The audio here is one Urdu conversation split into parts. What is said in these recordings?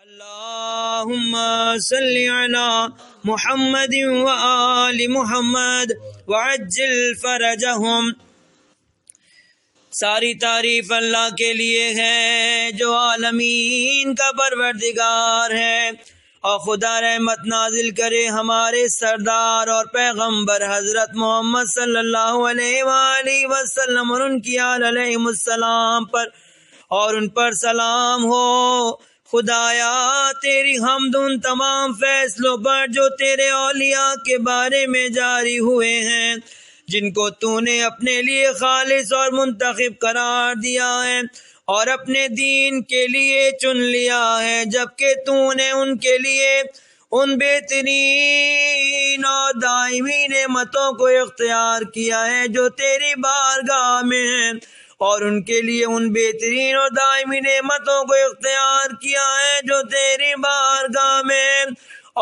اللہم صلی علی محمد وآل محمد وعجل فرجہم۔ ساری تعریف اللہ کے لیے ہے جو عالمین کا پروردگار ہے، اور خدا رحمت نازل کرے ہمارے سردار اور پیغمبر حضرت محمد صلی اللہ علیہ وآلہ وسلم اور ان کی آل علیہ السلام پر، اور ان پر سلام ہو۔ خدایا تیری حمد ان تمام فیصلوں پر جو تیرے اولیاء کے بارے میں جاری ہوئے ہیں، جن کو تو نے اپنے لیے خالص اور منتخب قرار دیا ہے اور اپنے دین کے لیے چن لیا ہے، جبکہ تو نے ان کے لیے ان بہترین اور دائمی نعمتوں کو اختیار کیا ہے جو تیری بارگاہ میں ہیں، اور ان کے لیے ان بہترین اور دائمی نعمتوں کو اختیار کیا ہے جو تیری بارگاہ میں،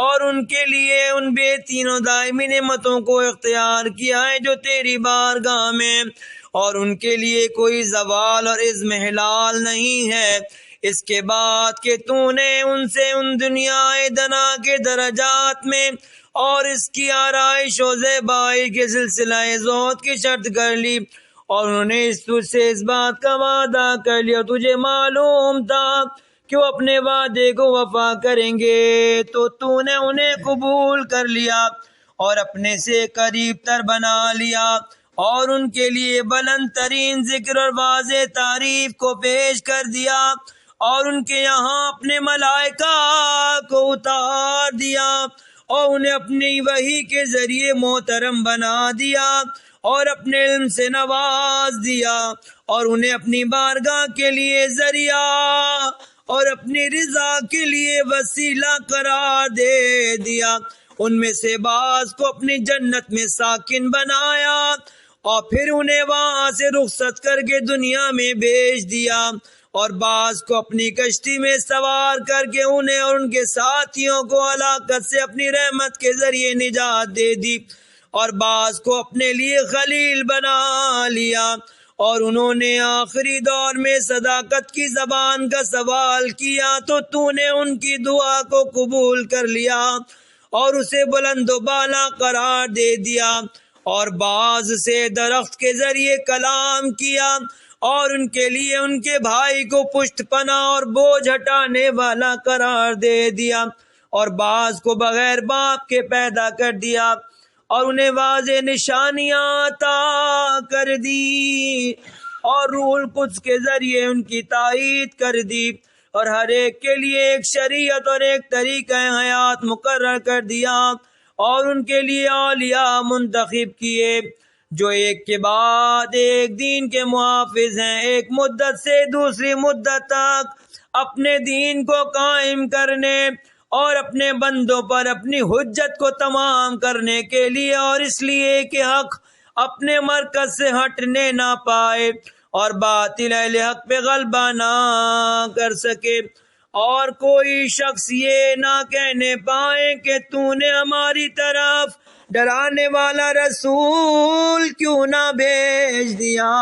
اور ان کے لیے ان بہترین اور دائمی نعمتوں کو اختیار کیا ہے جو تیری بارگاہ میں، اور ان کے لیے کوئی زوال اور عزم حلال نہیں ہے اس کے بعد کہ تو نے ان سے ان دنیا دنا کے درجات میں اور اس کی آرائش و زیبائی کے سلسلہ زہد کی شرط کر لی، اور انہوں نے تجھ سے اس بات کا وعدہ کر لیا، تجھے معلوم تھا کہ وہ اپنے وعدے کو وفا کریں گے، تو نے انہیں قبول کر لیا اور اپنے سے قریب تر بنا لیا، اور ان کے لیے بلند ترین ذکر اور واضح تعریف کو پیش کر دیا، اور ان کے یہاں اپنے ملائکہ کو اتار دیا، اور انہیں اپنی وحی کے ذریعے محترم بنا دیا اور اپنے علم سے نواز دیا، اور انہیں اپنی بارگاہ کے لیے ذریعہ اور اپنی رضا کے لیے وسیلہ قرار دے دیا۔ ان میں سے بعض کو اپنی جنت میں ساکن بنایا، اور پھر انہیں وہاں سے رخصت کر کے دنیا میں بھیج دیا، اور بعض کو اپنی کشتی میں سوار کر کے انہیں اور ان کے ساتھیوں کو ہلاکت سے اپنی رحمت کے ذریعے نجات دے دی، اور بعض کو اپنے لیے خلیل بنا لیا، اور انہوں نے آخری دور میں صداقت کی زبان کا سوال کیا تو نے ان کی دعا کو قبول کر لیا اور اسے بلند و بالا قرار دے دیا، اور بعض سے درخت کے ذریعے کلام کیا، اور ان کے لیے ان کے بھائی کو پشت پناہ اور بوجھ ہٹانے والا قرار دے دیا، اور بعض کو بغیر باپ کے پیدا کر دیا، اور انہیں واضح نشانیاں عطا کر دی، اور روح القدس کے ذریعے ان کی تائید کر دی، اور ہر ایک کے لیے ایک شریعت اور ایک طریقہ حیات مقرر کر دیا، اور ان کے لیے اولیاء منتخب کیے جو ایک کے بعد ایک دین کے محافظ ہیں، ایک مدت سے دوسری مدت تک اپنے دین کو قائم کرنے اور اپنے بندوں پر اپنی حجت کو تمام کرنے کے لیے، اور اس لیے کہ حق اپنے مرکز سے ہٹنے نہ پائے اور باطل اہل حق پہ غلبہ نہ کر سکے، اور کوئی شخص یہ نہ کہنے پائے کہ تو نے ہماری طرف ڈرانے والا رسول کیوں نہ بھیج دیا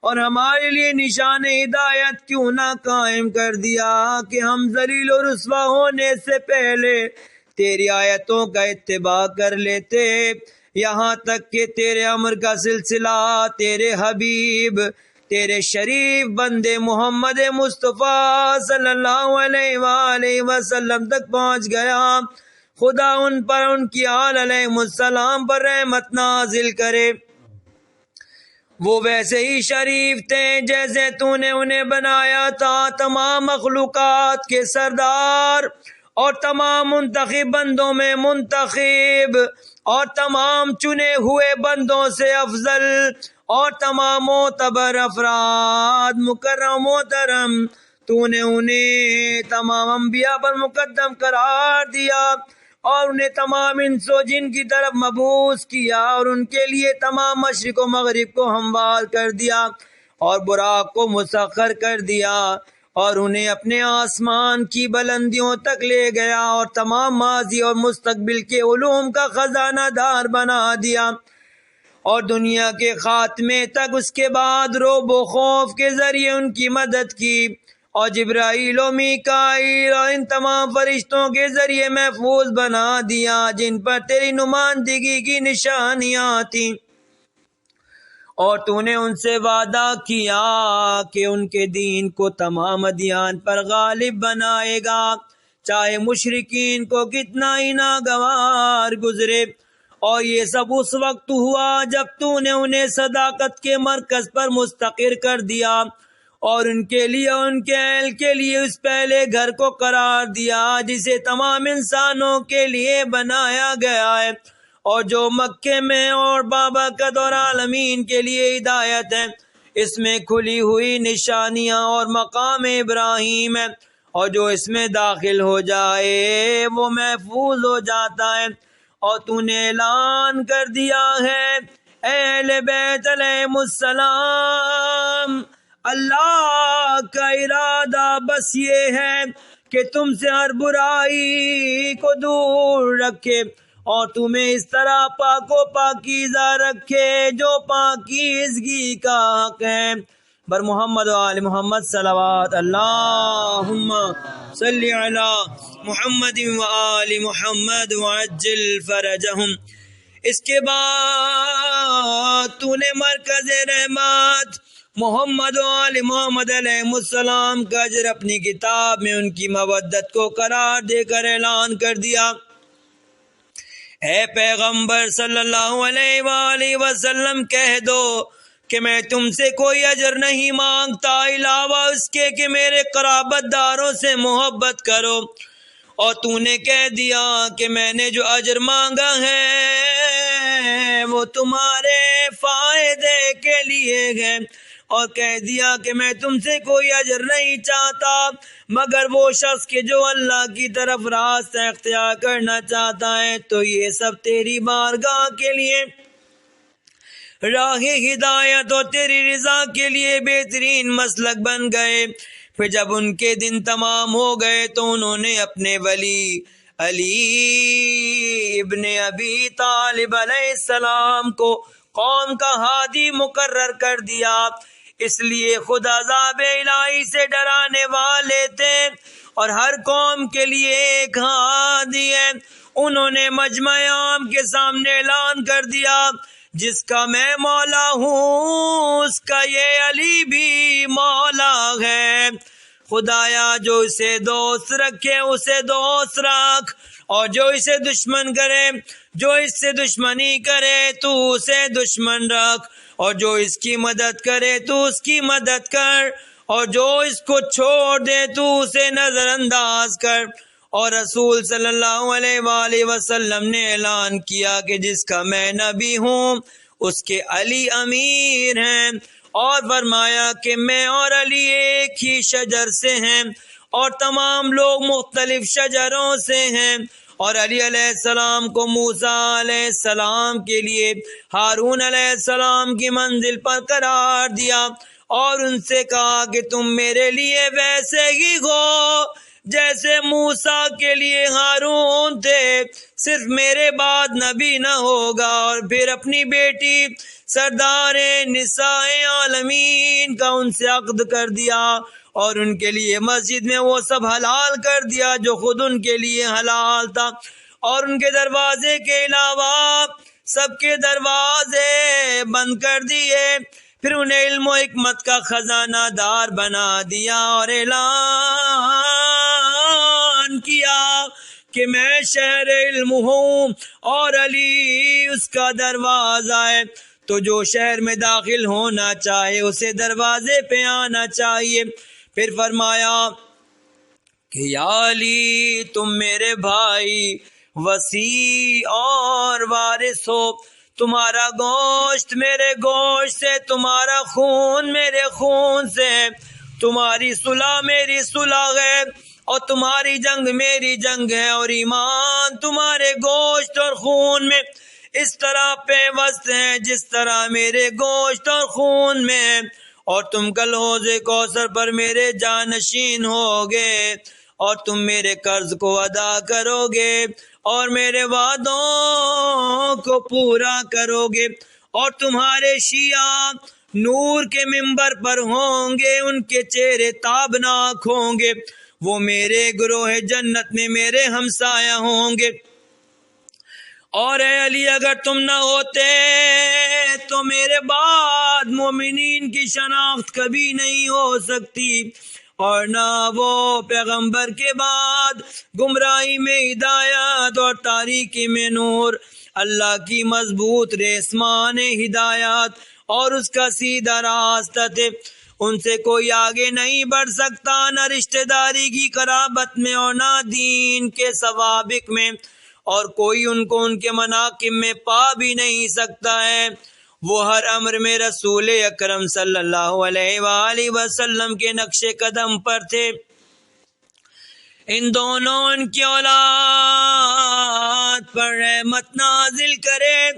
اور ہمارے لیے نشان ہدایت کیوں نہ قائم کر دیا کہ ہم ذلیل و رسوا ہونے سے پہلے تیری آیتوں کا اتباع کر لیتے، یہاں تک کہ تیرے امر کا سلسلہ تیرے حبیب تیرے شریف بندے محمد مصطفیٰ صلی اللہ علیہ وآلہ وسلم تک پہنچ گیا۔ خدا ان پر ان کی آل علیہ السلام پر رحمت نازل کرے، وہ ویسے ہی شریف تھے جیسے تو نے انہیں بنایا تھا، تمام مخلوقات کے سردار اور تمام منتخب بندوں میں منتخب اور تمام چنے ہوئے بندوں سے افضل اور تمام معتبر افراد مکرم محترم، تو نے انہیں تمام انبیاء پر مقدم قرار دیا اور انہیں تمام انس و جن کی طرف مبعوث کیا، اور ان کے لیے تمام مشرق و مغرب کو ہموار کر دیا اور براق کو مسخر کر دیا، اور انہیں اپنے آسمان کی بلندیوں تک لے گیا اور تمام ماضی اور مستقبل کے علوم کا خزانہ دار بنا دیا، اور دنیا کے خاتمے تک اس کے بعد رعب و خوف کے ذریعے ان کی مدد کی، اور جبرائیل و میکائیل اور ان تمام فرشتوں کے ذریعے محفوظ بنا دیا جن پر تیری نمائندگی کی نشانیاں تھیں، اور تو نے ان سے وعدہ کیا کہ ان کے دین کو تمام ادیان پر غالب بنائے گا، چاہے مشرکین کو کتنا ہی ناگوار گزرے۔ اور یہ سب اس وقت ہوا جب تو نے انہیں صداقت کے مرکز پر مستقر کر دیا اور ان کے لیے اور ان کے اہل کے لیے اس پہلے گھر کو قرار دیا جسے تمام انسانوں کے لیے بنایا گیا ہے، اور جو مکے میں اور بابرکت اور عالمین کے لیے ہدایت ہے۔ اس میں کھلی ہوئی نشانیاں اور مقام ابراہیم ہے، اور جو اس میں داخل ہو جائے وہ محفوظ ہو جاتا ہے۔ اور تو نے اعلان کر دیا ہے اے اہل بیت علیہم السلام، اللہ کا ارادہ بس یہ ہے کہ تم سے ہر برائی کو دور رکھے اور تمہیں اس طرح پاک و پاکیزہ رکھے جو پاکیزگی کا حق ہے۔ بر محمد و آل محمد صلوات، اللہم صلی علی محمد و آل محمد وعجل فرجہم۔ اس کے بعد تو نے مرکز رحمت محمد و آل محمد علیہ السلام کا اجر اپنی کتاب میں ان کی مودت کو قرار دے کر اعلان کر دیا، اے پیغمبر صلی اللہ علیہ وآلہ وسلم کہہ دو کہ میں تم سے کوئی اجر نہیں مانگتا علاوہ اس کے کہ میرے قرابت داروں سے محبت کرو، اور تو نے کہہ دیا کہ میں نے جو اجر مانگا ہے وہ تمہارے فائدے کے لیے ہے، اور کہہ دیا کہ میں تم سے کوئی اجر نہیں چاہتا مگر وہ شخص کہ جو اللہ کی طرف راستہ اختیار کرنا چاہتا ہے، تو یہ سب تیری بارگاہ کے لیے راہ ہدایت اور تیری رضا کے لیے بہترین مسلک بن گئے۔ پھر جب ان کے دن تمام ہو گئے تو انہوں نے اپنے ولی علی ابن ابی طالب علیہ السلام کو قوم کا ہادی مقرر کر دیا، اس لیے خود عذاب الہی سے ڈرانے والے تھے اور ہر قوم کے لیے ایک ہادی ہے۔ انہوں نے مجمع عام کے سامنے اعلان کر دیا، جس کا میں مولا ہوں اس کا یہ علی بھی مولا ہے، خدایا جو اسے دوست رکھے اسے دوست رکھ، اور جو اسے دشمن کرے، جو اس سے دشمنی کرے تو اسے دشمن رکھ، اور جو اس کی مدد کرے تو اس کی مدد کر، اور جو اس کو چھوڑ دے تو اسے نظر انداز کر۔ اور رسول صلی اللہ علیہ وآلہ وسلم نے اعلان کیا کہ جس کا میں نبی ہوں اس کے علی امیر ہیں، اور فرمایا کہ میں اور علی ایک ہی شجر سے ہیں اور تمام لوگ مختلف شجروں سے ہیں۔ اور علی علیہ السلام کو موسیٰ علیہ السلام کے لیے ہارون علیہ السلام کی منزل پر قرار دیا، اور ان سے کہا کہ تم میرے لیے ویسے ہی ہو جیسے موسیٰ کے لیے ہارون تھے، صرف میرے بعد نبی نہ ہوگا۔ اور پھر اپنی بیٹی سردار نساء عالمین کا ان سے عقد کر دیا، اور ان کے لیے مسجد میں وہ سب حلال کر دیا جو خود ان کے لیے حلال تھا، اور ان کے دروازے کے علاوہ سب کے دروازے بند کر دیے۔ پھر انہیں علم و حکمت کا خزانہ دار بنا دیا اور اعلان کیا کہ میں شہر علم ہوں اور علی اس کا دروازہ ہے، تو جو شہر میں داخل ہونا چاہے اسے دروازے پہ آنا چاہیے۔ پھر فرمایا کہ یا علی تم میرے بھائی وسیع اور وارث ہو، تمہارا گوشت میرے گوشت سے، تمہارا خون میرے خون سے، تمہاری صلح میری صلح ہے، اور تمہاری جنگ میری جنگ ہے، اور ایمان تمہارے گوشت اور خون میں اس طرح پیوست ہے جس طرح میرے گوشت اور خون میں ہے، اور تم کل حوض کوثر پر میرے جانشین ہوگے، اور تم میرے قرض کو ادا کرو گے اور میرے وعدوں کو پورا کرو گے، اور تمہارے شیعہ نور کے منبر پر ہوں گے، ان کے چہرے تابناک ہوں گے، وہ میرے گروہ جنت میں میرے ہمسایہ ہوں گے۔ اور اے علی اگر تم نہ ہوتے تو میرے بعد مومنین کی شناخت کبھی نہیں ہو سکتی، اور نہ وہ پیغمبر کے بعد گمراہی میں ہدایت اور تاریکی میں نور۔ اللہ کی مضبوط ریسمان ہدایات اور اس کا سیدھا راستہ تھے، ان سے کوئی آگے نہیں بڑھ سکتا، نہ رشتہ داری کی قرابت میں اور نہ دین کے سوابق میں، اور کوئی ان کو ان کے مناقب میں پا بھی نہیں سکتا ہے۔ وہ ہر امر میں رسول اکرم صلی اللہ علیہ وآلہ وسلم کے نقش قدم پر تھے۔ ان دونوں ان کی اولاد پر رحمت نازل کرے،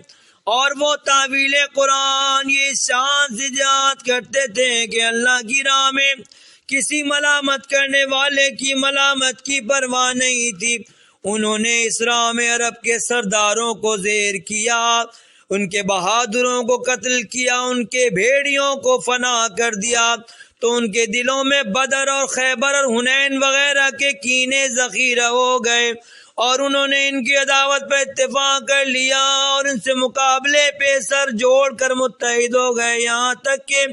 اور وہ تعویل قرآن یہ شان سے یاد کرتے تھے کہ اللہ کی راہ میں کسی ملامت کرنے والے کی ملامت کی پرواہ نہیں تھی۔ انہوں نے اس راہ میں عرب کے سرداروں کو زیر کیا، ان کے بہادروں کو قتل کیا، ان کے بھیڑیوں کو فنا کر دیا، تو ان کے دلوں میں بدر اور خیبر اور حنین وغیرہ کے کینے ذخیرہ ہو گئے، اور انہوں نے ان کی عداوت پر اتفاق کر لیا اور ان سے مقابلے پہ سر جوڑ کر متحد ہو گئے، یہاں تک کہ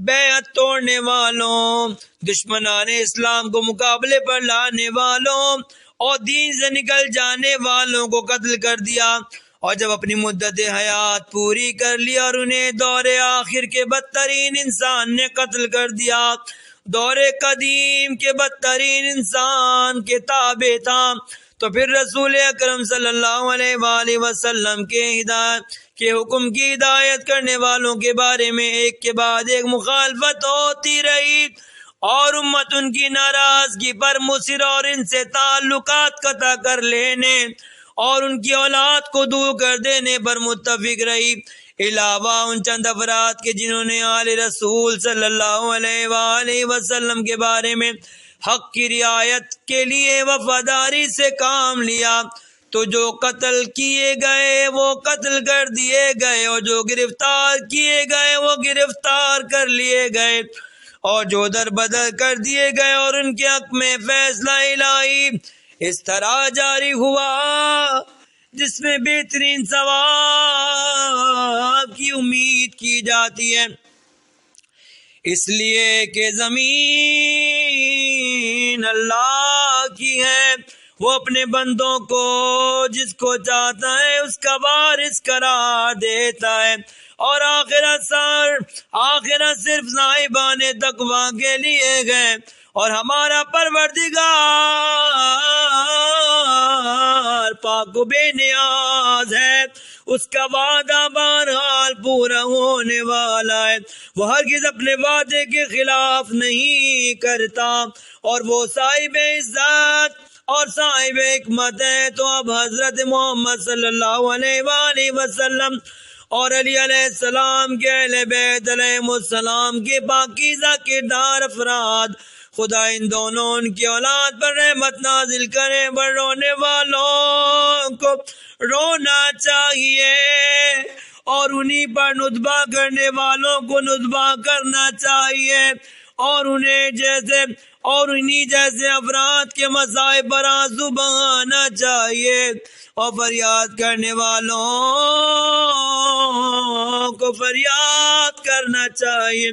بیعت توڑنے والوں، دشمنان اسلام کو مقابلے پر لانے والوں اور دین سے نکل جانے والوں کو قتل کر دیا۔ اور جب اپنی مدت حیات پوری کر لی اور انہیں دور آخر کے بدترین انسان نے قتل کر دیا، دور قدیم کے بدترین انسان کے تابع تھا، تو پھر رسول اکرم صلی اللہ علیہ وآلہ وسلم کے حکم کی ہدایت کرنے والوں کے بارے میں ایک کے بعد ایک مخالفت ہوتی رہی، اور امت ان کی ناراضگی پر مصر اور ان سے تعلقات قطع کر لینے اور ان کی اولاد کو دور کر دینے پر متفق رہی، علاوہ ان چند افراد کے جنہوں نے آل رسول صلی اللہ علیہ وآلہ وسلم کے بارے میں حق کی رعایت کے لیے وفاداری سے کام لیا، تو جو قتل کیے گئے وہ قتل کر دیے گئے، اور جو گرفتار کیے گئے وہ گرفتار کر لیے گئے، اور جو در بدر کر دیے گئے، اور ان کے حق میں فیصلہ الہی اس طرح جاری ہوا جس میں بہترین ثواب کی امید کی جاتی ہے، اس لیے کہ زمین اللہ کی ہے، وہ اپنے بندوں کو جس کو چاہتا ہے اس کا وارث قرار دیتا ہے، اور آخرت صرف صاحبان تقویٰ کے لیے گئے، اور ہمارا پروردگار پاک و بے نیاز ہے، اس کا وعدہ بہرحال پورا ہونے والا ہے، وہ ہرگز اپنے وعدے کے خلاف نہیں کرتا، اور وہ صاحب عزت اور صاحب حکمت ہے۔ تو اب حضرت محمد صلی اللہ علیہ وآلہ وسلم اور علی علیہ السلام کے اہل بیت علیہ السلام کے پاکیزہ کردار افراد، خدا ان دونوں ان کی اولاد پر رحمت نازل کرے، پر رونے والوں کو رونا چاہیے، اور انہی پر ندبہ کرنے والوں کو ندبہ کرنا چاہیے، اور انہی جیسے افراد کے مصائب پر آنسو بہانا چاہیے، اور فریاد کرنے والوں کو فریاد کرنا چاہیے،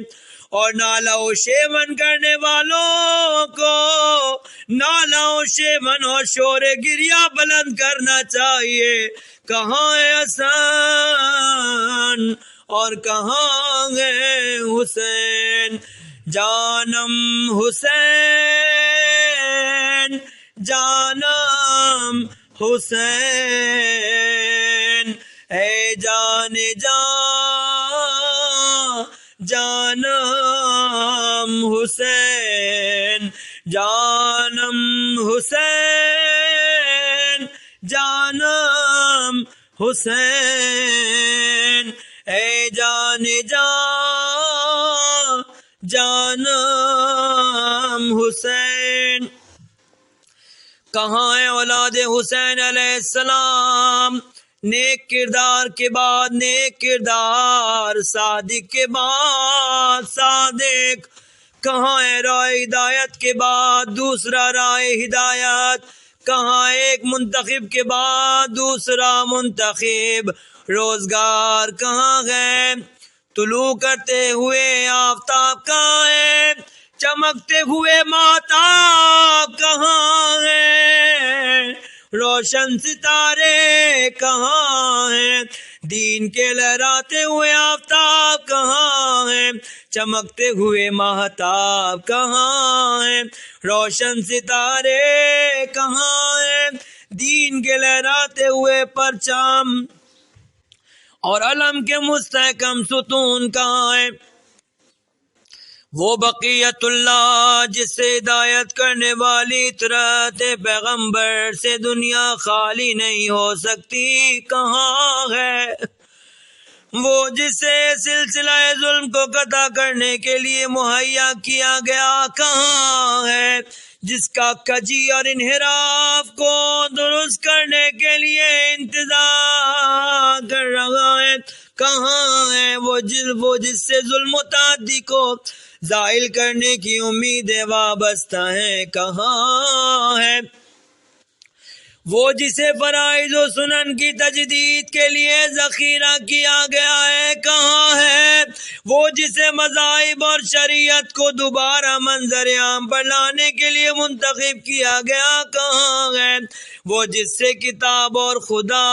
اور نالہ و شیون کرنے والوں کو نالہ و شیون اور شور گریہ بلند کرنا چاہیے۔ کہاں ہے حسن اور کہاں ہے حسین، جانم حسین جانم حسین، اے جان جانم حسین، جانم حسین جانم حسین، اے جان جانم حسین۔ کہاں ہے اولاد حسین علیہ السلام، نیک کردار کے بعد نیک کردار، صادق کے بعد صادق، کہاں ہے راہ ہدایت کے بعد دوسرا راہ ہدایت، کہاں ایک منتخب کے بعد دوسرا منتخب، روزگار کہاں ہے، طلوع کرتے ہوئے آفتاب کہاں ہے، چمکتے ہوئے ماہتاب کہاں ہے، روشن ستارے کہاں ہیں، دین کے لہراتے ہوئے آفتاب کہاں ہیں، چمکتے ہوئے ماہتاب کہاں ہیں، روشن ستارے کہاں ہیں، دین کے لہراتے ہوئے پرچم اور علم کے مستحکم ستون کہاں ہیں، وہ بقیت اللہ جس سے ہدایت کرنے والی اطاعت پیغمبر سے دنیا خالی نہیں ہو سکتی کہاں ہے، وہ جسے سلسلہ ظلم کو قطع کرنے کے لیے مہیا کیا گیا کہاں ہے، جس کا کجی اور انحراف کو درست کرنے کے لیے انتظار کر رہا ہے کہاں ہے، وہ جس سے ظلم و تعدی کو زائل کرنے کی امید وابستہ ہے کہاں ہے، وہ جسے فرائض و سنن کی تجدید کے لیے ذخیرہ کیا گیا ہے کہاں ہے، وہ جسے مذاہب اور شریعت کو دوبارہ منظر عام پر لانے کے لیے منتخب کیا گیا کہاں ہے، وہ جس سے کتاب خدا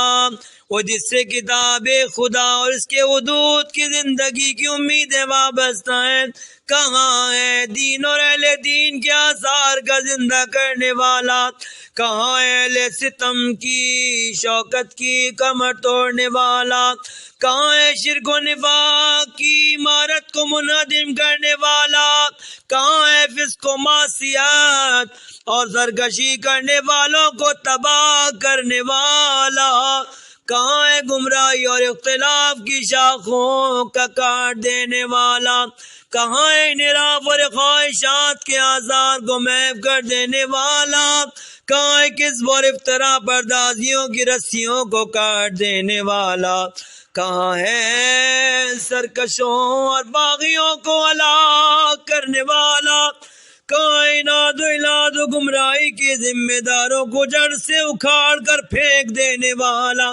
اور اس کے حدود کی زندگی کی امیدیں وابستہ ہیں کہاں ہے، دین اور اہل دین کے آثار کا زندہ کرنے والا کہاں ہے، اہل ستم کی شوکت کی کمر توڑنے والا کہاں ہے، شرک و نفاق کی عمارت کو منہدم کرنے والا کہاں ہے، فسق و معصیت اور سرکشی کرنے والوں کو تباہ کرنے والا کہاں ہے، گمراہی اور اختلاف کی شاخوں کا کاٹ دینے والا کہاں ہے، انحراف اور خواہشات کے آزار کو محو کر دینے والا کہاں ہے، کذب اور افترا پردازیوں کی رسیوں کو کاٹ دینے والا کہاں ہے، سرکشوں اور باغیوں کو ہلاک کرنے والا کائنات و الاد و گمراہی کے ذمہ داروں کو جڑ سے اکھاڑ کر پھینک دینے والا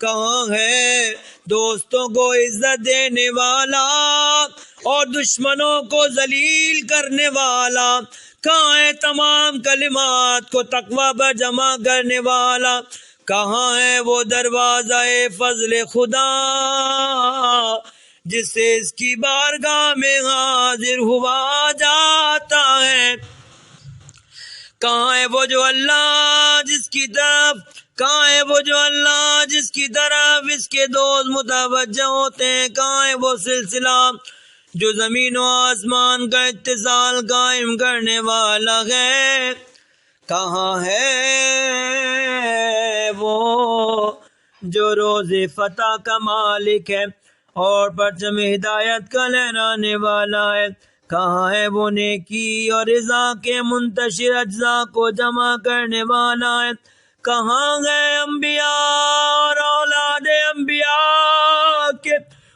کہاں ہے، دوستوں کو عزت دینے والا اور دشمنوں کو ذلیل کرنے والا کہاں ہے، تمام کلمات کو تقوی پر جمع کرنے والا کہاں ہے، وہ دروازہ فضل خدا جس سے اس کی بارگاہ میں حاضر ہوا جاتا ہے کہاں ہے، وہ جو اللہ جس کی طرف اس کے دوست متوجہ ہوتے ہیں کہاں ہے، وہ سلسلہ جو زمین و آسمان کا اتصال قائم کرنے والا ہے کہاں ہے، وہ جو روز فتح کا مالک ہے اور پرچم ہدایت کا لہرانے والا ہے کہاں ہے، وہ نیکی اور رضا کے منتشر اجزاء کو جمع کرنے والا ہے کہاں ہے، انبیاء اور اولاد انبیاء کے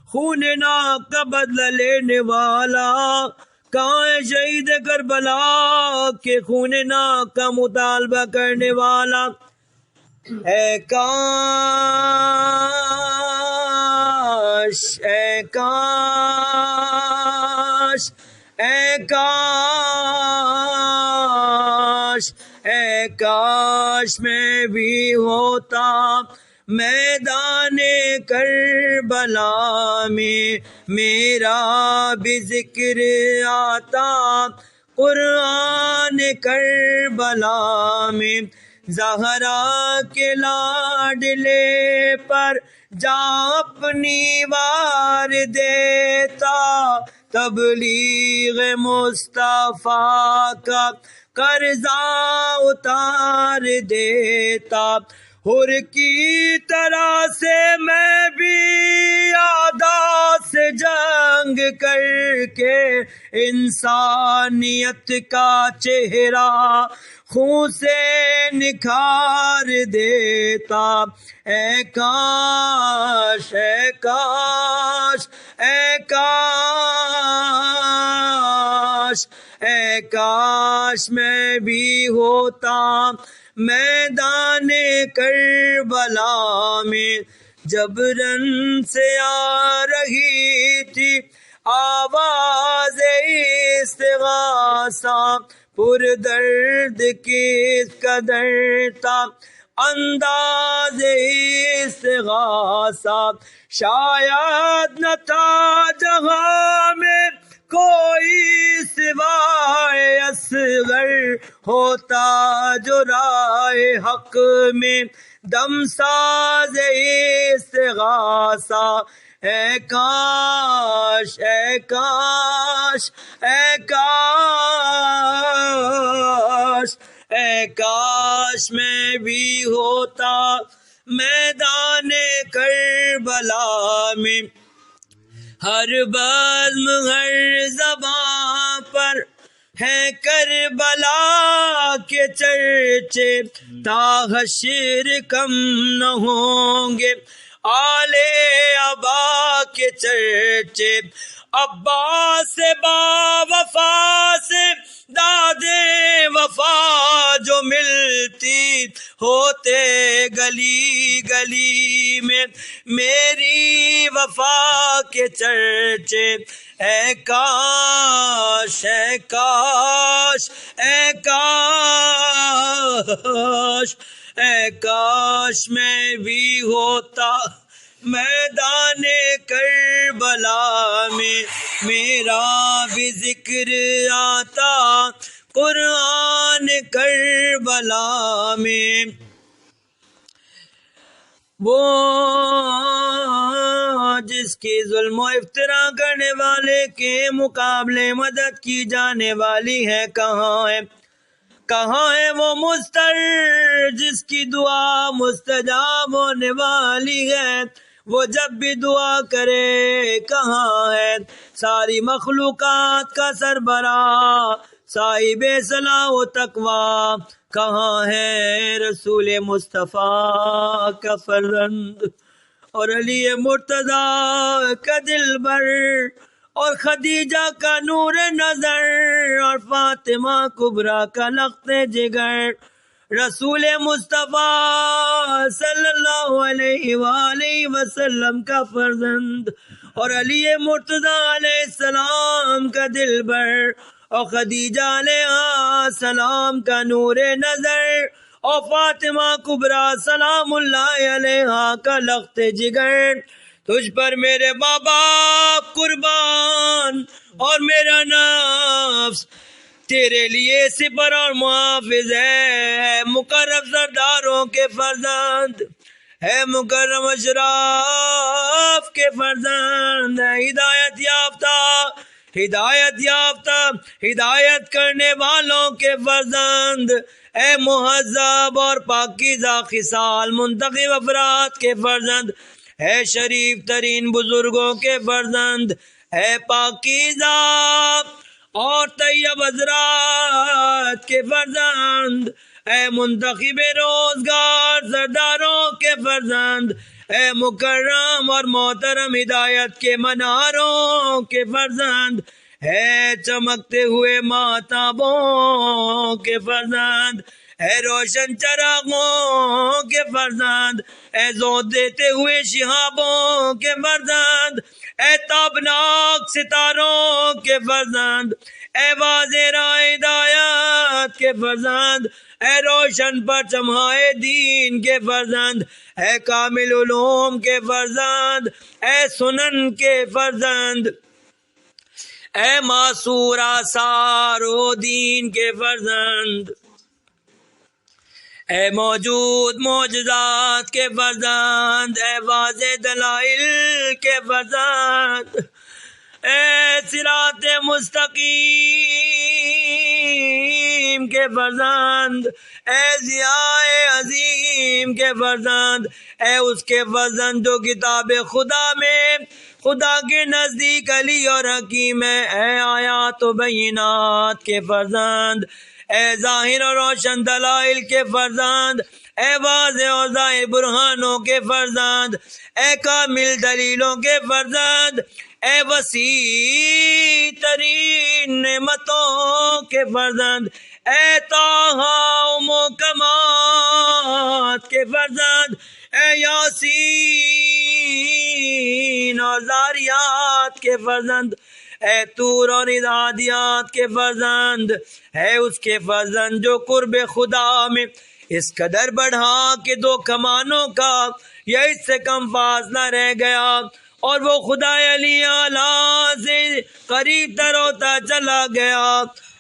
خون ناک کا بدلہ لینے والا کہاں ہے، شہید کربلا کے خون ناک کا مطالبہ کرنے والا اے کاش اے کاش اے کاش اے کاش میں بھی ہوتا میدان کربلا میں، میرا بھی ذکر آتا قرآن کربلا میں، زہرا کے لاڈلے پر جا اپنی وار دیتا، تبلیغ مصطفیٰ کا قرضہ اتار دیتا، حر کی طرح سے میں بھی اعداء سے جنگ رنگ کر کے انسانیت کا چہرہ خون سے نکھار دیتا. اے کاش اے کاش اے کاش اے کاش میں بھی ہوتا میدان کربلا میں. جب رن سے آ رہی تھی آواز استغاثہ، پر درد کس قدر تھا انداز استغاثہ. شاید نہ تھا جہاں میں کوئی سوائے اصغر، ہوتا جو رائے حق میں دم ساز استغاثہ. اے کاش اے کاش اے کاش اے کاش میں بھی ہوتا میدان کربلا میں. ہر بزم ہر زباں پر ہے کربلا کے چرچے، تا حشر کم نہ ہوں گے آل ابا کے چرچے. عباس سے با وفا سے داد وفا جو ملتی ہوتے گلی گلی میں میری وفا کے چرچے. اے کاش اے کاش اے کاش اے کاش میں بھی ہوتا میدان کربلا میں. میرا بھی ذکر آتا قرآن کربلا میں. وہ جس کی ظلم و افطرا کرنے والے کے مقابلے مدد کی جانے والی ہے، کہاں ہے کہاں ہے وہ مستر جس کی دعا مستجاب ہونے والی ہے؟ وہ جب بھی دعا کرے کہاں ہے؟ ساری مخلوقات کا سربراہ صاحب صلاح و تقوی کہاں ہے؟ رسول مصطفیٰ کا فرزند اور علی مرتضیٰ کا دلبر اور خدیجہ کا نور نظر اور فاطمہ کبریٰ کا لخت جگر، رسول مصطفیٰ صلی اللہ علیہ وآلہ وسلم کا فرزند اور علی مرتضیٰ علیہ السلام کا دلبر اور خدیجہ علیہ السلام کا نور نظر اور فاطمہ کبریٰ سلام اللہ علیہا کا لخت جگر. تجھ پر میرے ماں باپ قربان اور میرا نفس تیرے لیے سپر اور محافظ ہے. مکرم سرداروں کے فرزند ہے، مکرم اشراف کے فرزند ہے، ہدایت یافتہ ہدایت یافتہ ہدایت کرنے والوں کے فرزند، اے مہذب اور پاکیزہ خصال منتخب افراد کے فرزند، اے شریف ترین بزرگوں کے فرزند، اے پاکیزہ اور طیب حضرات کے فرزند، اے منتخب روزگار سرداروں کے فرزند، اے مکرم اور محترم ہدایت کے مناروں کے فرزند، اے چمکتے ہوئے ماتابوں کے فرزند، اے روشن چراغوں کے فرزند، اے زود دیتے ہوئے شہابوں کے فرزند، اے تابناک ستاروں کے فرزند، اے واضح راہ ہدایت کے فرزند، اے روشن پرچمہائے دین کے فرزند، اے کامل علوم کے فرزند، اے سنن کے فرزند، اے معصور آثار و دین کے فرزند، اے موجود معجزات کے فرزند، اے واضح دلائل کے فرزند، اے صراط مستقیم کے فرزند، اے ضیاء عظیم کے فرزند، اے اس کے فرزند جو کتاب خدا میں خدا کے نزدیک علی اور حکیم ہے۔ اے آیات و بینات کے فرزند، اے ظاہر اور روشن دلائل کے فرزند، اے واضح اور ظاہر برہانوں کے فرزند، اے کامل دلیلوں کے فرزند، اے وسیع ترین نعمتوں کے فرزند، اے طٰہٰ و محکمات کے فرزند، اے یاسین اور ذاریات کے فرزند، اے طور اور عادیات کے فرزند، ہے اس کے فرزند جو قرب خدا میں اس قدر بڑھا کہ 2 کمانوں کا یا اس سے کم فاصلہ رہ گیا، اور وہ خدا علی اعلیٰ سے قریب تر ہوتا چلا گیا۔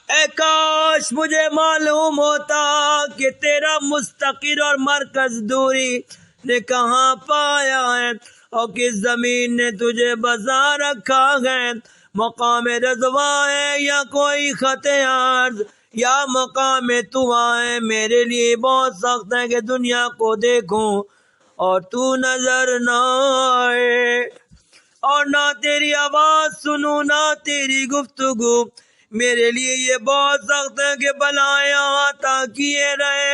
اے کاش مجھے معلوم ہوتا کہ تیرا مستقر اور مرکز دوری نے کہاں پایا ہے، اور کس زمین نے تجھے بسا رکھا ہے، مقام رضوا ہے یا کوئی خط عرض یا مقام طوا ہے۔ میرے لیے بہت سخت ہے کہ دنیا کو دیکھوں اور تو نظر نہ آئے، اور نہ تیری آواز سنوں نہ تیری گفتگو۔ میرے لیے یہ بہت سخت ہے کہ بلائیں آتا کیے رہے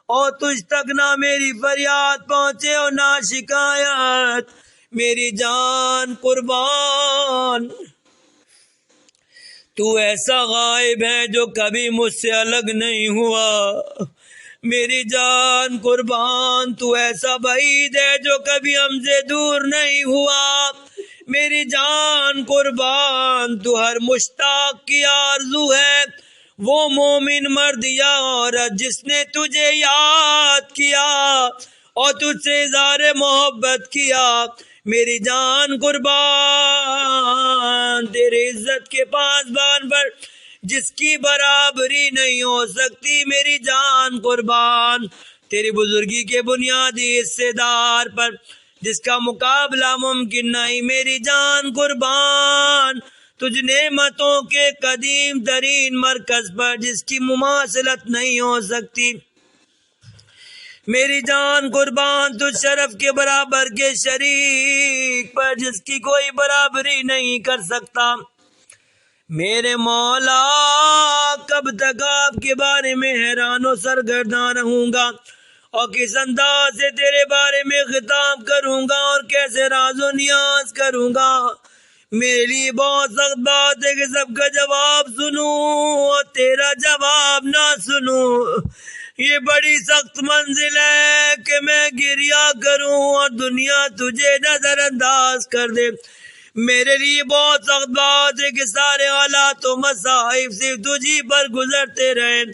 اور تجھ تک نہ میری فریاد پہنچے اور نہ شکایت۔ میری جان قربان، تو ایسا غائب ہے جو کبھی مجھ سے الگ نہیں ہوا۔ میری جان قربان، تو ایسا بعید ہے جو کبھی ہم سے دور نہیں ہوا۔ میری جان قربان، تو ہر مشتاق کی آرزو ہے، وہ مومن مرد یا عورت جس نے تجھے یاد کیا اور تجھ سے اظہار محبت کیا۔ میری جان قربان، تیرے عزت کے پاسبان پر جس کی برابری نہیں ہو سکتی۔ میری جان قربان، تیری بزرگی کے بنیادی حصے دار پر جس کا مقابلہ ممکن نہیں۔ میری جان قربان، تجھ نعمتوں کے قدیم ترین مرکز پر جس کی مماثلت نہیں ہو سکتی۔ میری جان قربان، تجھ شرف کے برابر کے شریک پر جس کی کوئی برابری نہیں کر سکتا۔ میرے مولا، کب تک آپ کے بارے میں حیران و سرگرداں رہوں گا، اور کس انداز سے تیرے بارے میں خطاب کروں گا اور کیسے راز و نیاز کروں گا۔ میرے لیے بہت سخت بات ہے کہ سب کا جواب سنوں اور تیرا جواب نہ سنوں۔ یہ بڑی سخت منزل ہے کہ میں گریہ کروں اور دنیا تجھے نظر انداز کر دے۔ میرے لیے بہت سخت بات ہے کہ سارے حالات و مصائب صرف تجھی پر گزرتے رہیں،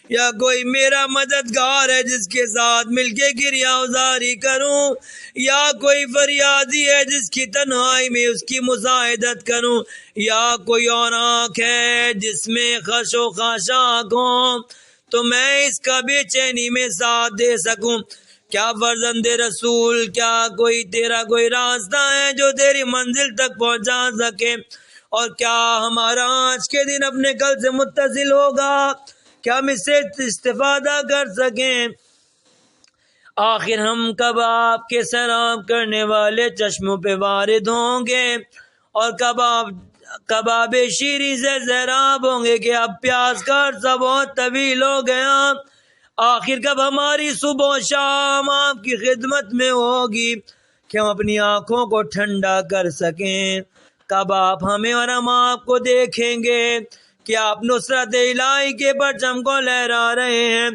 یا کوئی میرا مددگار ہے جس کے ساتھ مل کے گریہ ازاری کروں، یا کوئی فریادی ہے جس کی تنہائی میں اس کی مساعدت کروں، یا کوئی اور آنکھ ہے جس میں خش و خاشاک ہوں تو میں اس کا بے چینی میں ساتھ دے سکوں۔ کیا فرزند رسول، کیا تیرا کوئی راستہ ہے جو تیری منزل تک پہنچا سکے، اور کیا ہمارا آج کے دن اپنے کل سے متصل ہوگا، کیا ہم اس سے استفادہ کر سکیں؟ آخر ہم کب آپ کے سیراب کرنے والے چشموں پہ وارد ہوں گے، اور کب آپ شیری سے سیراب ہوں گے کہ اب پیاس کا عرصہ بہت طویل ہو گیا۔ آخر کب ہماری صبح و شام آپ کی خدمت میں ہوگی کہ ہم اپنی آنکھوں کو ٹھنڈا کر سکیں؟ کب آپ ہمیں اور ہم آپ کو دیکھیں گے کہ آپ نصرت الہی کے پرچم کو لہرا رہے ہیں؟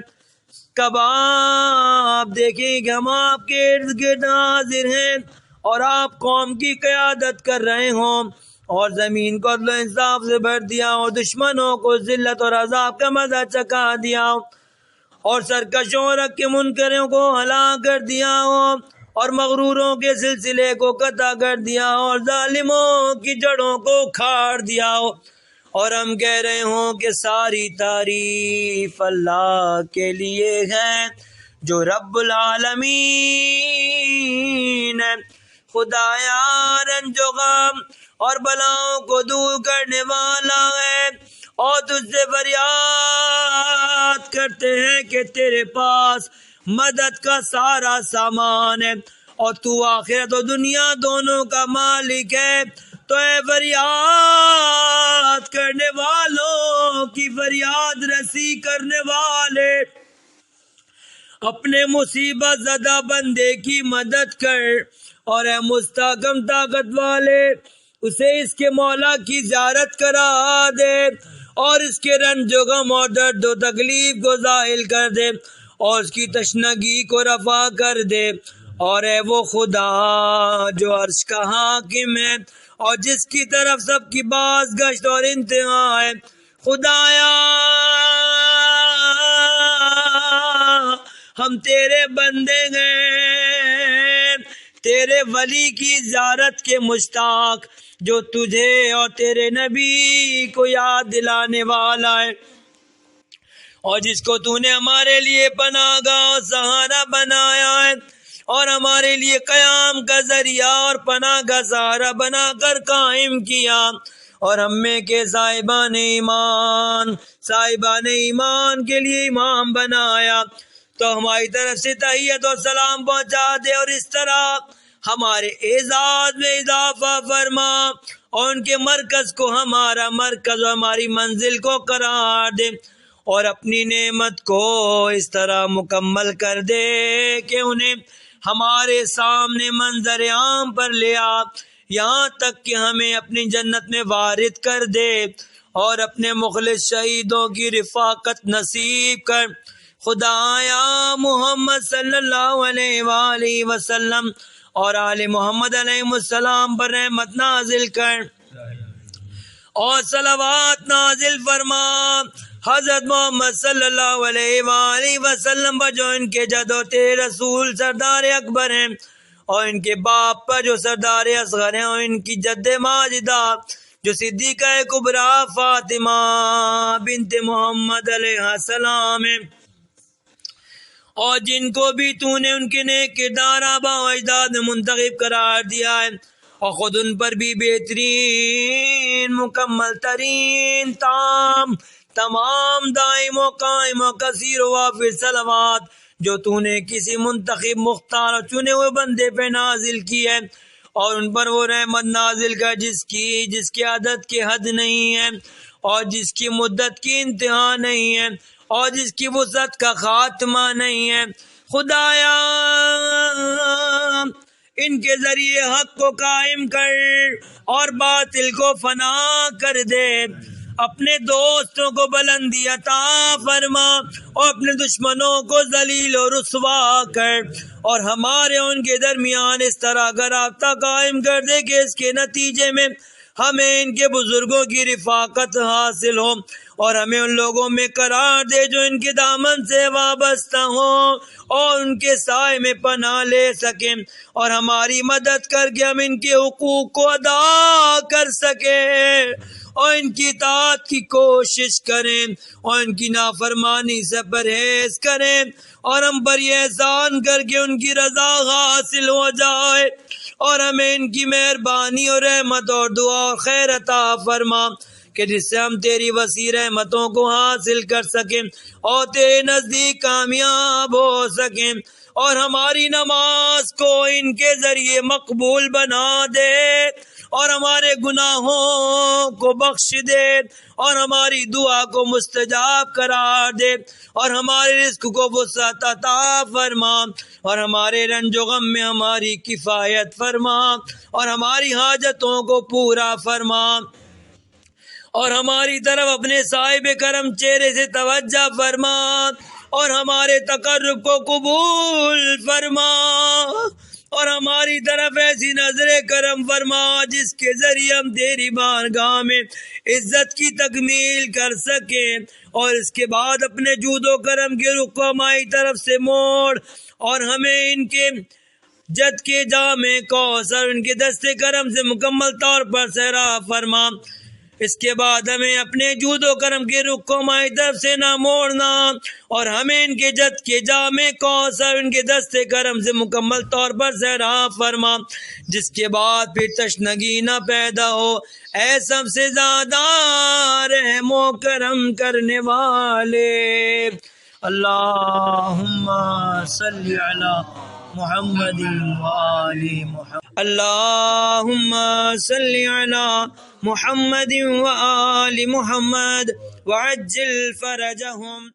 کب آپ دیکھیں کہ ہم آپ کے ارد گرد حاضر ہیں اور آپ قوم کی قیادت کر رہے ہوں، اور زمین کو عدل و انصاف سے بھر دیا، اور دشمنوں کو ذلت اور عذاب کا مزہ چکھا دیا، اور سرکشوں اور حق کے منکروں کو ہلاک کر دیا ہو، اور مغروروں کے سلسلے کو قطع کر دیا ہو، اور ظالموں کی جڑوں کو کھاڑ دیا ہو، اور ہم کہہ رہے ہوں کہ ساری تعریف اللہ کے لیے ہے جو رب العالمین ہے۔ خدایا رنج و غم اور بلاؤں کو دور کرنے والا ہے، اور تجھ سے فریاد کرتے ہیں کہ تیرے پاس مدد کا سارا سامان ہے، اور تو آخرت و دنیا دونوں کا مالک ہے۔ تو اے فریاد کرنے والوں کی فریاد رسی کرنے والے، اپنے مصیبت زدہ بندے کی مدد کر، اور اے مستحکم طاقت والے اسے اس کے مولا کی زیارت کرا دے، اور اس کے رنج و غم اور درد و تکلیف کو زائل کر دے، اور اس کی تشنگی کو رفع کر دے۔ اور اے وہ خدا جو عرش کا حاکم ہے اور جس کی طرف سب کی باز گشت اور انتہا ہے، خدایا ہم تیرے بندے ہیں، تیرے ولی کی زیارت کے مشتاق، جو تجھے اور تیرے نبی کو یاد دلانے والا ہے، اور جس کو تو نے ہمارے لیے پناہ گاہ اور سہارا بنایا ہے، اور ہمارے لیے قیام کا ذریعہ اور پناہ کا سہارا بنا کر قائم کیا، اور ہم میں کے صاحبان ایمان کے لیے امام بنایا۔ تو ہماری طرف سے تحیت اور سلام پہنچا دے، اور اس طرح ہمارے اعزاز میں اضافہ فرما، اور ان کے مرکز کو ہمارا مرکز اور ہماری منزل کو قرار دے، اور اپنی نعمت کو اس طرح مکمل کر دے کہ انہیں ہمارے سامنے منظر عام پر لے آ، یہاں تک کہ ہمیں اپنی جنت میں وارد کر دے، اور اپنے مخلص شہیدوں کی رفاقت نصیب کر۔ خدایا محمد صلی اللہ علیہ وآلہ وسلم اور آل محمد علیہ السلام پر رحمت نازل کر، اور صلوات نازل فرما حضرت محمد صلی اللہ علیہ وآلہ وسلم پر جو ان کے جد و تیرے رسول سردار اکبر ہیں، اور ان کے باپ پر جو سردار اصغر ہیں، اور ان کی جد ماجدہ جو صدیقہ کبریٰ فاطمہ بنت محمد علیہ السلام ہیں، اور جن کو بھی تو نے ان کے نیک کردار آباء و اجداد میں منتخب قرار دیا ہے، اور خود ان پر بھی بہترین مکمل ترین تمام دائم و قائم و کثیر و وافر صلوات جو تو نے کسی منتخب مختار اور چنے ہوئے بندے پہ نازل کی ہے، اور ان پر وہ رحمت نازل کر جس کی عدد کی حد نہیں ہے، اور جس کی مدت کی انتہا نہیں ہے، اور جس کی وسعت کا خاتمہ نہیں ہے۔ خدایا ان کے ذریعے حق کو قائم کر اور باطل کو فنا کر دے، اپنے دوستوں کو بلندی عطا فرما، اور اپنے دشمنوں کو ذلیل و رسوا کر، اور ہمارے ان کے درمیان اس طرح کا رابطہ قائم کر دے کہ اس کے نتیجے میں ہمیں ان کے بزرگوں کی رفاقت حاصل ہو، اور ہمیں ان لوگوں میں قرار دے جو ان کے دامن سے وابستہ ہوں اور ان کے سائے میں پناہ لے سکیں، اور ہماری مدد کر کے ہم ان کے حقوق کو ادا کر سکیں، اور ان کی اطاعت کی کوشش کریں، اور ان کی نافرمانی سے پرہیز کریں، اور ہم پر یہ احسان کر کے ان کی رضا حاصل ہو جائے، اور ہمیں ان کی مہربانی اور رحمت اور دعا اور خیر عطا فرما کہ جس سے ہم تیری وسیع رحمتوں کو حاصل کر سکیں اور تیرے نزدیک کامیاب ہو سکیں، اور ہماری نماز کو ان کے ذریعے مقبول بنا دے، اور ہمارے گناہوں کو بخش دے، اور ہماری دعا کو مستجاب قرار دے، اور ہمارے رزق کو وسعت عطا فرما، اور ہمارے رنج و غم میں ہماری کفایت فرما، اور ہماری حاجتوں کو پورا فرما، اور ہماری طرف اپنے صاحب کرم چہرے سے توجہ فرما، اور ہمارے تقرب کو قبول فرما، اور ہماری طرف ایسی نظر کرم فرما جس کے ذریعے ہم تیری بارگاہ میں عزت کی تکمیل کر سکیں، اور اس کے بعد اپنے جود و کرم کے رخ کو ہماری طرف سے موڑ، اور ہمیں ان کے جد کے جام کوثر ان کے دست کرم سے مکمل طور پر سیراب فرما۔ اس کے بعد ہمیں اپنے جود و کرم کے رخ کو ہماری طرف سے نہ موڑنا، اور ہمیں ان کے جد کے جام کوثر ان کے دست کرم سے مکمل طور پر سیراب فرما، جس کے بعد پھر تشنگی نہ پیدا ہو، اے سب سے زیادہ رحم و کرم کرنے والے۔ اللہم صلی علی محمد وآل محمد اللهم صل على محمد وآل محمد وعجل فرجهم